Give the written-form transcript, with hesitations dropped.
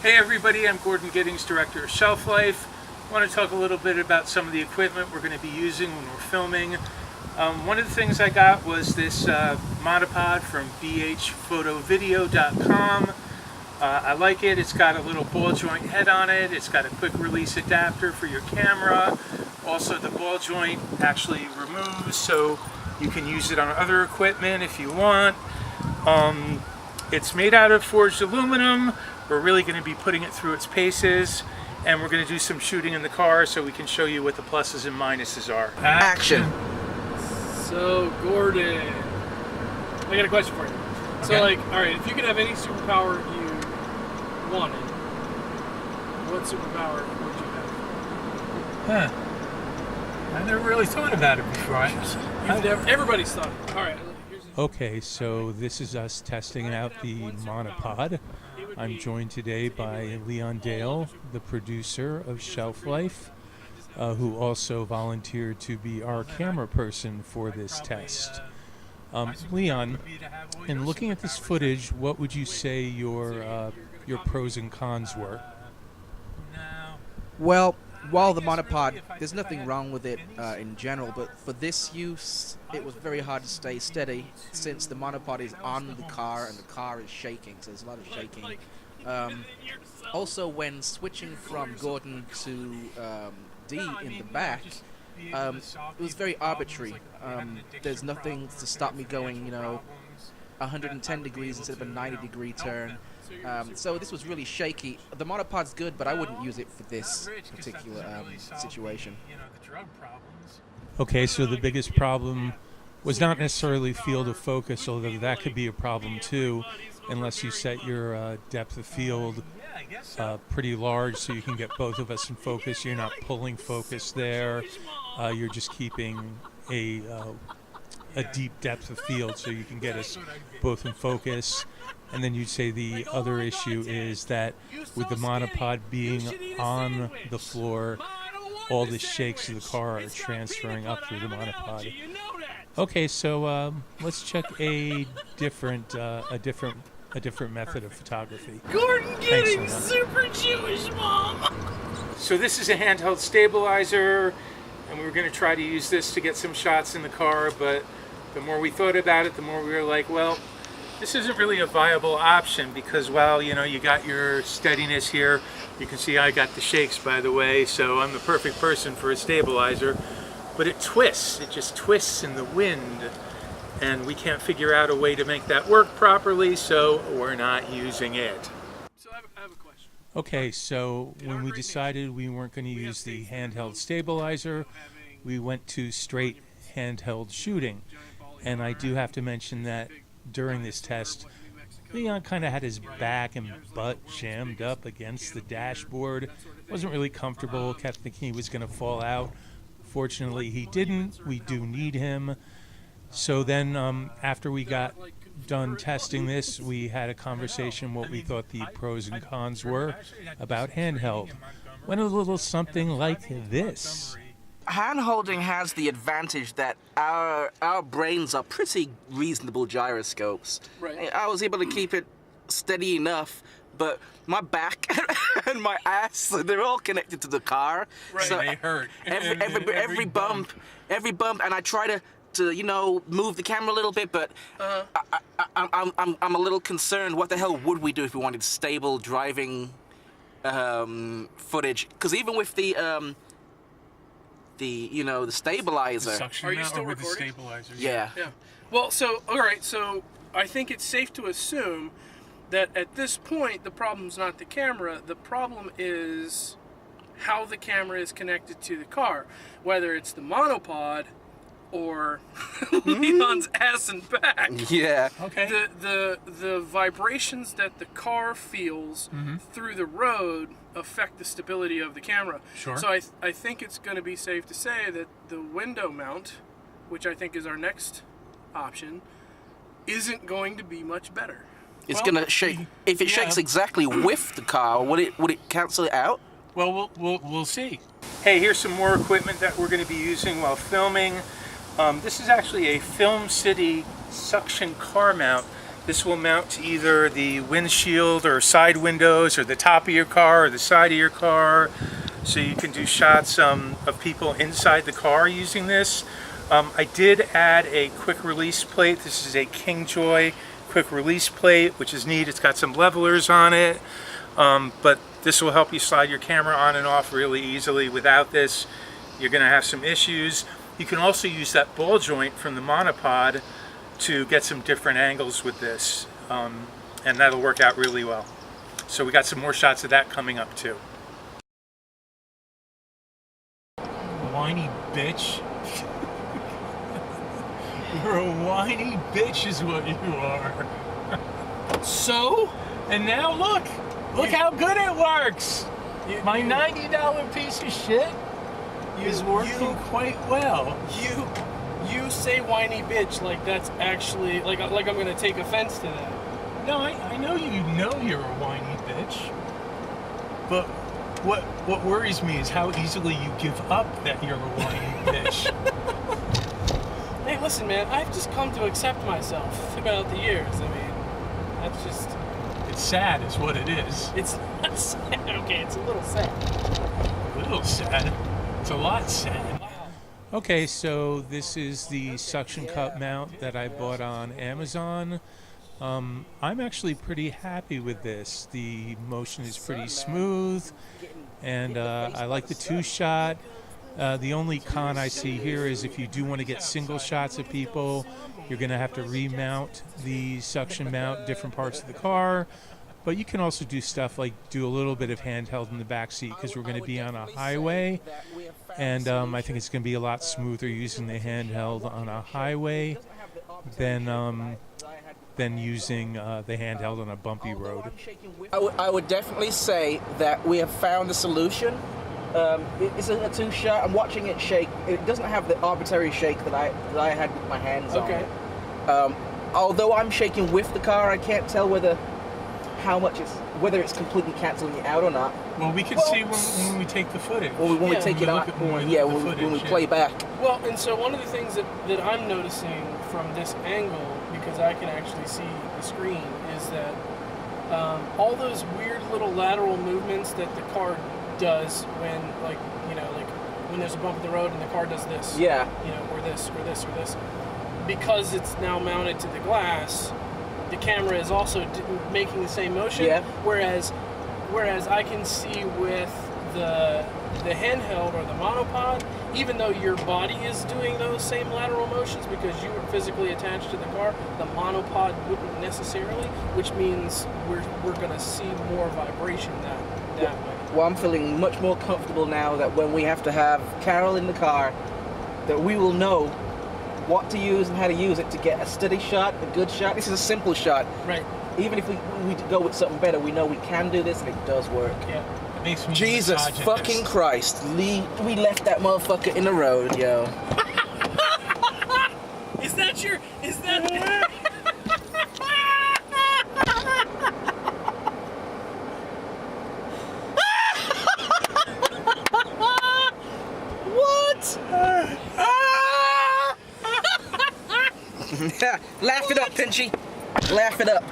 Hey everybody, I'm Gordon Giddings, Director of Shelf Life. I want to talk a little bit about some of the equipment we're going to be using when we're filming. One of the things I got was this monopod from bhphotovideo.com. I like it. It's got a little ball joint head on it. It's got a quick release adapter for your camera. Also, the ball joint actually removes, so you can use it on other equipment if you want. It's made out of forged aluminum. We're really going to be putting it through its paces, and we're going to do some shooting in the car so we can show you what the pluses and minuses are. Action! So, Gordon, I got a question for you. Okay. So, alright, if you could have any superpower you wanted, what superpower would you have? I've never really thought about it before. Everybody's thought. Alright. Okay, so this is us testing out the monopod. I'm joined today by Leon Dale, the producer of Shelf Life, who also volunteered to be our camera person for this test. Leon, in looking at this footage, what would you say your pros and cons were? Well, while the monopod, there's nothing wrong with it in general, but for this use, it was very hard to stay steady since the monopod is on the car and the car is shaking, so there's a lot of shaking. Also, when switching from Gordon to D in the back, it was very arbitrary. There's nothing to stop me going, 110 degrees instead of a 90-degree turn. So this was really shaky. The monopod's good, but I wouldn't use it for this particular situation. Okay, so the biggest problem was not necessarily field of focus, although that could be a problem too, unless you set your depth of field pretty large so you can get both of us in focus. You're not pulling focus there. You're just keeping a deep depth of field so you can get us both in focus. And then you'd say the other issue is that with the monopod being on the floor, all the shakes of the car are transferring up through the monopod. Okay, so let's check a different method of photography. Gordon Giddings, Leon. super Jewish mom! So this is a handheld stabilizer, and we were going to try to use this to get some shots in the car, but the more we thought about it, the more we were like, well, this isn't really a viable option because while, you got your steadiness here, you can see I got the shakes, by the way, so I'm the perfect person for a stabilizer, but it twists. It just twists in the wind, and we can't figure out a way to make that work properly, so we're not using it. So I have a question. Okay, so when we decided we weren't going to use the handheld stabilizer, we went to straight handheld shooting. And I do have to mention that during this test, Leon kind of had his back and butt jammed up against the dashboard. Wasn't really comfortable, kept thinking he was going to fall out. Fortunately, he didn't. We do need him. So then after we got done testing this, we had a conversation what we thought the pros and cons were about handheld. Went a little something like this. Hand-holding has the advantage that our brains are pretty reasonable gyroscopes. Right. I was able to keep it steady enough, but my back and my ass, they're all connected to the car. Right. So They hurt. every bump, and I try to move the camera a little bit, but I'm a little concerned. What the hell would we do if we wanted stable driving footage? Because even with the stabilizer. Are you still recording? Stabilizer? Yeah. Yeah. Well, so, alright, so I think it's safe to assume that at this point, the problem's not the camera. The problem is how the camera is connected to the car. Whether it's the monopod or Leon's ass and back. Yeah. Okay. The vibrations that the car feels through the road affect the stability of the camera. Sure. So I think it's going to be safe to say that the window mount, which I think is our next option, isn't going to be much better. It's gonna shake. If it shakes exactly with the car, would it cancel it out? Well, we'll see. Hey, here's some more equipment that we're going to be using while filming. This is actually a Film City suction car mount This will mount to either the windshield or side windows or the top of your car or the side of your car. So you can do shots of people inside the car using this. I did add a quick release plate. This is a Kingjoy quick release plate, which is neat. It's got some levelers on it. But this will help you slide your camera on and off really easily. Without this, you're going to have some issues. You can also use that ball joint from the monopod to get some different angles with this, and that'll work out really well. So we got some more shots of that coming up too. Whiny bitch. You're a whiny bitch is what you are. So? And now look how good it works. My $90 piece of shit is working quite well. You say whiny bitch like that's actually like I'm gonna take offense to that. No, I know you're a whiny bitch. But what worries me is how easily you give up that you're a whiny bitch. Hey, listen, man, I've just come to accept myself throughout the years. I mean, that's just... It's sad is what it is. It's not sad. Okay, it's a little sad. A little sad. It's a lot sad. Okay, so this is the suction cup mount that I bought on Amazon. I'm actually pretty happy with this. The motion is pretty smooth, and I like the two-shot. The only con I see here is if you do want to get single shots of people, you're going to have to remount the suction mount different parts of the car. But you can also do stuff like do a little bit of handheld in the back seat because we're going to be on a highway, and I think it's going to be a lot smoother using the handheld on a highway than using the handheld on a bumpy road. I would definitely say that we have found a solution. It's a two-shot. I'm watching it shake. It doesn't have the arbitrary shake that I had with my hands on it. Although I'm shaking with the car, I can't tell whether it's completely canceling it out or not. Well, we can see when we take the footage. When we take it out, when we play back. Well, and so one of the things that I'm noticing from this angle, because I can actually see the screen, is that all those weird little lateral movements that the car does when, like when there's a bump in the road and the car does this, or this, or this, or this, because it's now mounted to the glass, the camera is also making the same motion. Yeah. Whereas I can see with the handheld or the monopod, even though your body is doing those same lateral motions because you are physically attached to the car, the monopod wouldn't necessarily, which means we're going to see more vibration that way. Well, I'm feeling much more comfortable now that when we have to have Carol in the car, that we will know what to use and how to use it to get a steady shot, a good shot. This is a simple shot. Right. Even if we go with something better, we know we can do this and it does work. Yeah. It makes me Jesus misogynist. fucking Christ. We left that motherfucker in the road, yo. Is that Laugh it up, Pinchy. Laugh it up.